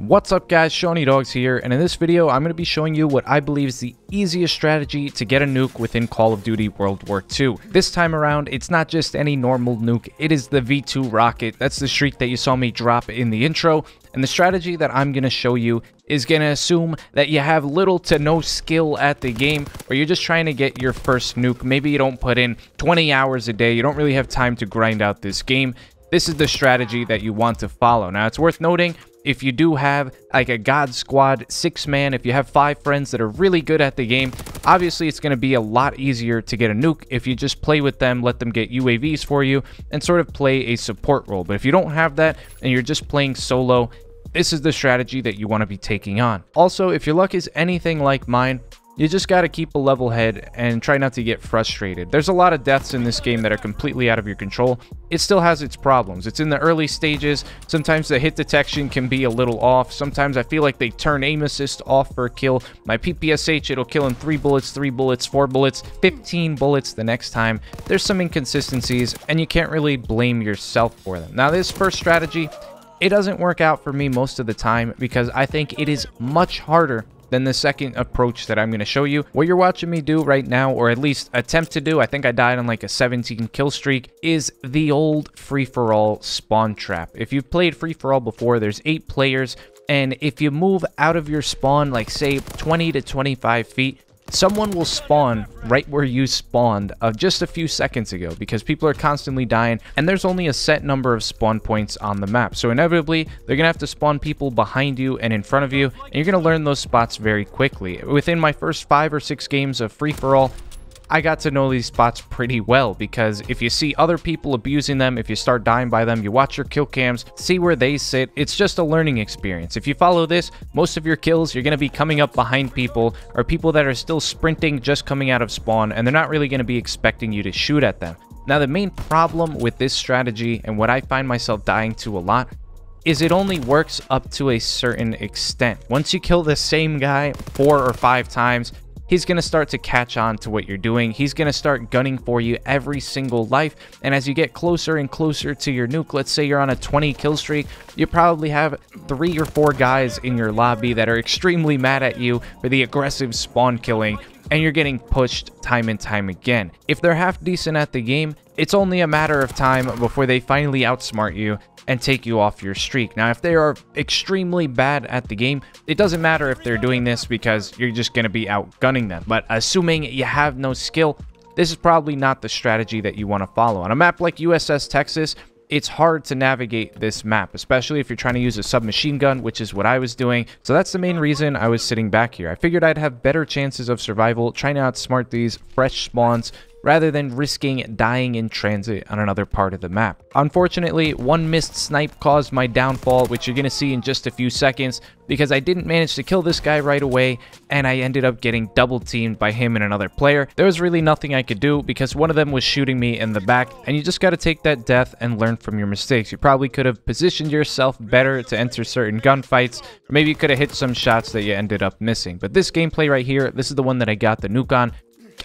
What's up guys, Shawnee Dogs here, and in this video I'm going to be showing you what I believe is the easiest strategy to get a nuke within Call of Duty World War II. This time around, it's not just any normal nuke, it is the V2 rocket. That's the streak that you saw me drop in the intro, and the strategy that I'm going to show you is going to assume that you have little to no skill at the game, or you're just trying to get your first nuke. Maybe you don't put in 20 hours a day, you don't really have time to grind out this game. This is the strategy that you want to follow. Now, it's worth noting, if you do have like a God Squad 6-man, if you have 5 friends that are really good at the game, obviously it's going to be a lot easier to get a nuke if you just play with them, let them get UAVs for you, and sort of play a support role. But if you don't have that and you're just playing solo, this is the strategy that you want to be taking on. Also, if your luck is anything like mine, you just got to keep a level head and try not to get frustrated. There's a lot of deaths in this game that are completely out of your control. It still has its problems. It's in the early stages. Sometimes the hit detection can be a little off. Sometimes I feel like they turn aim assist off for a kill. My PPSH, it'll kill in 3 bullets, 3 bullets, 4 bullets, 15 bullets the next time. There's some inconsistencies, and you can't really blame yourself for them. Now, this first strategy, it doesn't work out for me most of the time because I think it is much harder than the second approach that I'm going to show you. What you're watching me do right now, or at least attempt to do, I think I died on like a 17 kill streak, is the old free-for-all spawn trap. If you've played free-for-all before, there's 8 players, and if you move out of your spawn, like say 20 to 25 feet, someone will spawn right where you spawned just a few seconds ago, because people are constantly dying and there's only a set number of spawn points on the map. So inevitably, they're going to have to spawn people behind you and in front of you, and you're going to learn those spots very quickly. Within my first 5 or 6 games of free-for-all, I got to know these spots pretty well, because if you see other people abusing them, if you start dying by them, you watch your kill cams, see where they sit. It's just a learning experience. If you follow this, most of your kills, you're going to be coming up behind people, or people that are still sprinting just coming out of spawn, and they're not really going to be expecting you to shoot at them. Now, the main problem with this strategy, and what I find myself dying to a lot, is it only works up to a certain extent. Once you kill the same guy 4 or 5 times, he's going to start to catch on to what you're doing. He's going to start gunning for you every single life. And as you get closer and closer to your nuke, let's say you're on a 20 kill streak, you probably have 3 or 4 guys in your lobby that are extremely mad at you for the aggressive spawn killing, and you're getting pushed time and time again. If they're half decent at the game, it's only a matter of time before they finally outsmart you and take you off your streak. Now, if they are extremely bad at the game, it doesn't matter if they're doing this, because you're just going to be outgunning them. But assuming you have no skill, this is probably not the strategy that you want to follow. On a map like USS Texas, it's hard to navigate this map, especially if you're trying to use a submachine gun, which is what I was doing. So that's the main reason I was sitting back here. I figured I'd have better chances of survival trying to outsmart these fresh spawns, rather than risking dying in transit on another part of the map. Unfortunately, one missed snipe caused my downfall, which you're going to see in just a few seconds, because I didn't manage to kill this guy right away, and I ended up getting double teamed by him and another player. There was really nothing I could do, because one of them was shooting me in the back, and you just got to take that death and learn from your mistakes. You probably could have positioned yourself better to enter certain gunfights, or maybe you could have hit some shots that you ended up missing. But this gameplay right here, this is the one that I got the nuke on.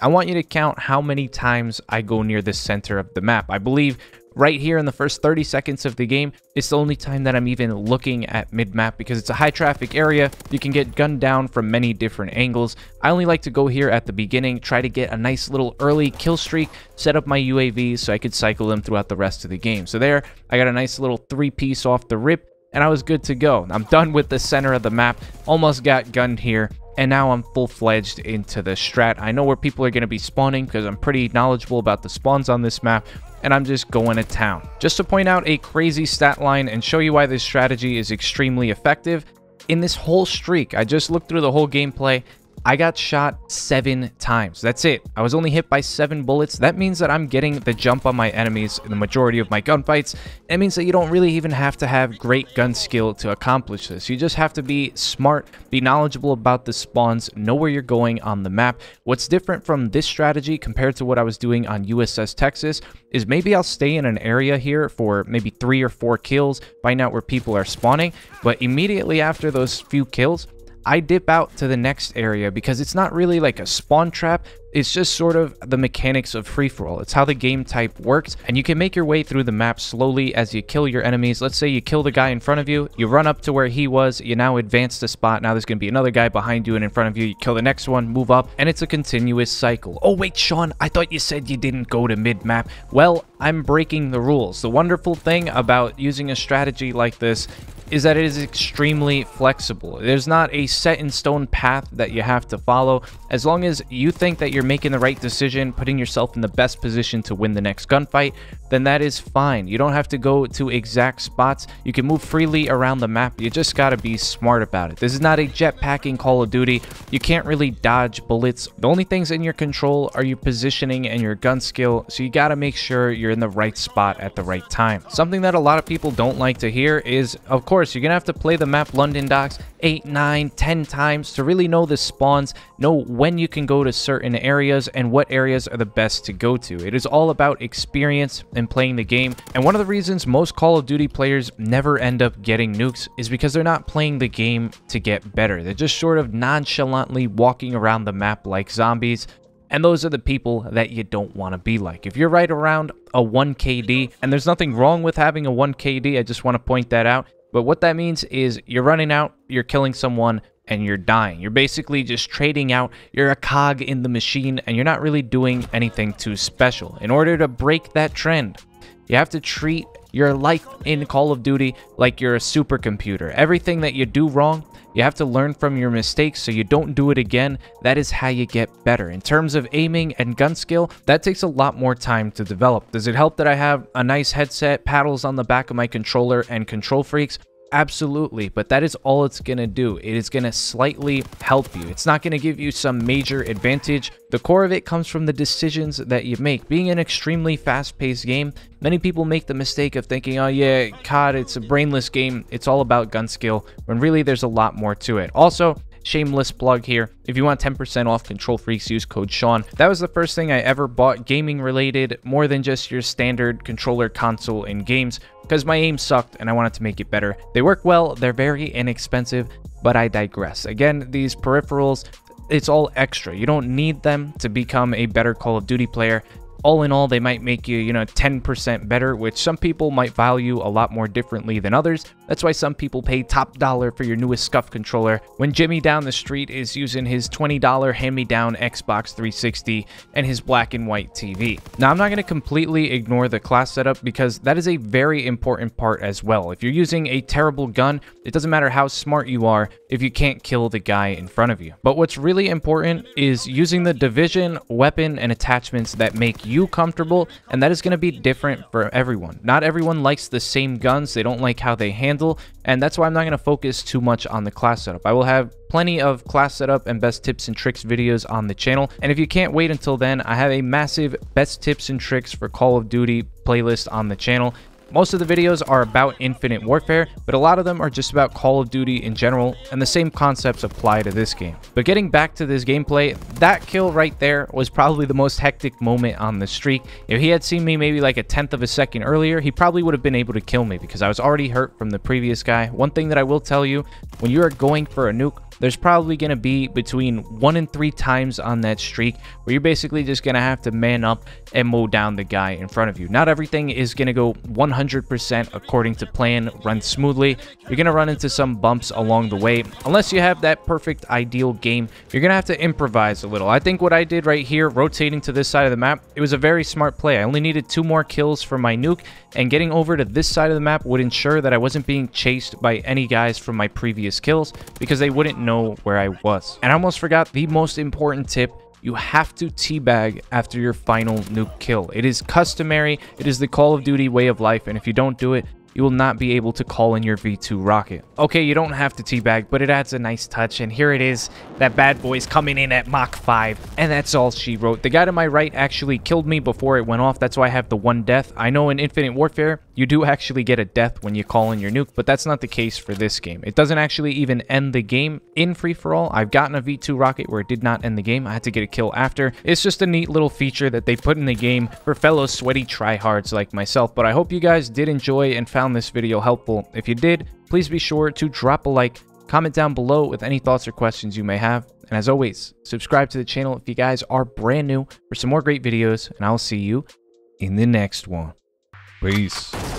I want you to count how many times I go near the center of the map. I believe right here in the first 30 seconds of the game, it's the only time that I'm even looking at mid-map, because it's a high traffic area. You can get gunned down from many different angles. I only like to go here at the beginning, try to get a nice little early kill streak, set up my UAVs so I could cycle them throughout the rest of the game. So there, I got a nice little 3-piece off the rip, and I was good to go. I'm done with the center of the map, almost got gunned here, and now I'm full-fledged into the strat. I know where people are going to be spawning, because I'm pretty knowledgeable about the spawns on this map, and I'm just going to town. Just to point out a crazy stat line and show you why this strategy is extremely effective, in this whole streak, I just looked through the whole gameplay, I got shot 7 times. That's it. I was only hit by 7 bullets. That means that I'm getting the jump on my enemies in the majority of my gunfights. It means that you don't really even have to have great gun skill to accomplish this. You just have to be smart, be knowledgeable about the spawns, know where you're going on the map. What's different from this strategy compared to what I was doing on USS Texas is maybe I'll stay in an area here for maybe 3 or 4 kills, find out where people are spawning, but immediately after those few kills, I dip out to the next area because it's not really like a spawn trap. It's just sort of the mechanics of free-for-all. It's how the game type works, and you can make your way through the map slowly as you kill your enemies. Let's say you kill the guy in front of you, you run up to where he was, you now advance the spot. Now there's going to be another guy behind you and in front of you. You kill the next one, move up, and it's a continuous cycle. Oh wait, Sean, I thought you said you didn't go to mid-map. Well, I'm breaking the rules. The wonderful thing about using a strategy like this is that it is extremely flexible. There's not a set in stone path that you have to follow. As long as you think that you're making the right decision, putting yourself in the best position to win the next gunfight, then that is fine. You don't have to go to exact spots. You can move freely around the map. You just gotta be smart about it. This is not a jetpacking Call of Duty. You can't really dodge bullets. The only things in your control are your positioning and your gun skill, so you gotta make sure you're in the right spot at the right time. Something that a lot of people don't like to hear is, of course, you're gonna have to play the map London Docks 8, 9, 10 times to really know the spawns, know when you can go to certain areas and what areas are the best to go to. It is all about experience and playing the game. And one of the reasons most Call of Duty players never end up getting nukes is because they're not playing the game to get better. They're just sort of nonchalantly walking around the map like zombies. And those are the people that you don't want to be like. If you're right around a 1 KD, and there's nothing wrong with having a 1 KD, I just want to point that out. But what that means is you're running out, you're killing someone, and you're dying. You're basically just trading out. You're a cog in the machine, and you're not really doing anything too special. In order to break that trend, you have to treat your life in Call of Duty like you're a supercomputer. Everything that you do wrong, you have to learn from your mistakes so you don't do it again. That is how you get better. In terms of aiming and gun skill, that takes a lot more time to develop. Does it help that I have a nice headset, paddles on the back of my controller, and control freaks? Absolutely, but that is all it's gonna do. It is gonna slightly help you. It's not gonna give you some major advantage. The core of it comes from the decisions that you make. Being an extremely fast-paced game, many people make the mistake of thinking, oh yeah, COD, it's a brainless game, it's all about gun skill, when really there's a lot more to it. Also, shameless plug here, if you want 10% off Control Freaks, use code Sean. That was the first thing I ever bought gaming related, more than just your standard controller console in games, because my aim sucked and I wanted to make it better. They work well, they're very inexpensive, but I digress. Again, these peripherals, it's all extra. You don't need them to become a better Call of Duty player. All in all, they might make you, 10% better, which some people might value a lot more differently than others. That's why some people pay top dollar for your newest scuff controller when Jimmy down the street is using his $20 hand-me-down Xbox 360 and his black and white TV. Now, I'm not going to completely ignore the class setup because that is a very important part as well. If you're using a terrible gun, it doesn't matter how smart you are if you can't kill the guy in front of you. But what's really important is using the division, weapon, and attachments that make you comfortable, and that is going to be different for everyone. Not everyone likes the same guns, they don't like how they handle, and that's why I'm not going to focus too much on the class setup. I will have plenty of class setup and best tips and tricks videos on the channel, and if you can't wait until then, I have a massive best tips and tricks for Call of Duty playlist on the channel. Most of the videos are about Infinite Warfare, but a lot of them are just about Call of Duty in general, and the same concepts apply to this game. But getting back to this gameplay, that kill right there was probably the most hectic moment on the streak. If he had seen me maybe like a 1/10 of a second earlier, he probably would have been able to kill me because I was already hurt from the previous guy. One thing that I will tell you, when you are going for a nuke, there's probably going to be between 1 and 3 times on that streak where you're basically just going to have to man up and mow down the guy in front of you. Not everything is going to go 100% according to plan, run smoothly. You're going to run into some bumps along the way. Unless you have that perfect ideal game, you're going to have to improvise a little. I think what I did right here, rotating to this side of the map, it was a very smart play. I only needed 2 more kills for my nuke, and getting over to this side of the map would ensure that I wasn't being chased by any guys from my previous kills because they wouldn't know where I was. And I almost forgot the most important tip. You have to teabag after your final nuke kill. It is customary. It is the Call of Duty way of life, and if you don't do it, you will not be able to call in your V2 rocket. Okay, you don't have to teabag, but it adds a nice touch, and here it is. That bad boy's coming in at Mach 5, and that's all she wrote. The guy to my right actually killed me before it went off. That's why I have the 1 death. I know in Infinite Warfare, you do actually get a death when you call in your nuke, but that's not the case for this game. It doesn't actually even end the game in free-for-all. I've gotten a V2 rocket where it did not end the game. I had to get a kill after. It's just a neat little feature that they put in the game for fellow sweaty tryhards like myself, but I hope you guys did enjoy and found this video helpful. If you did, please be sure to drop a like, Comment down below with any thoughts or questions you may have. And as always, subscribe to the channel if you guys are brand new for some more great videos, and I'll see you in the next one. Peace.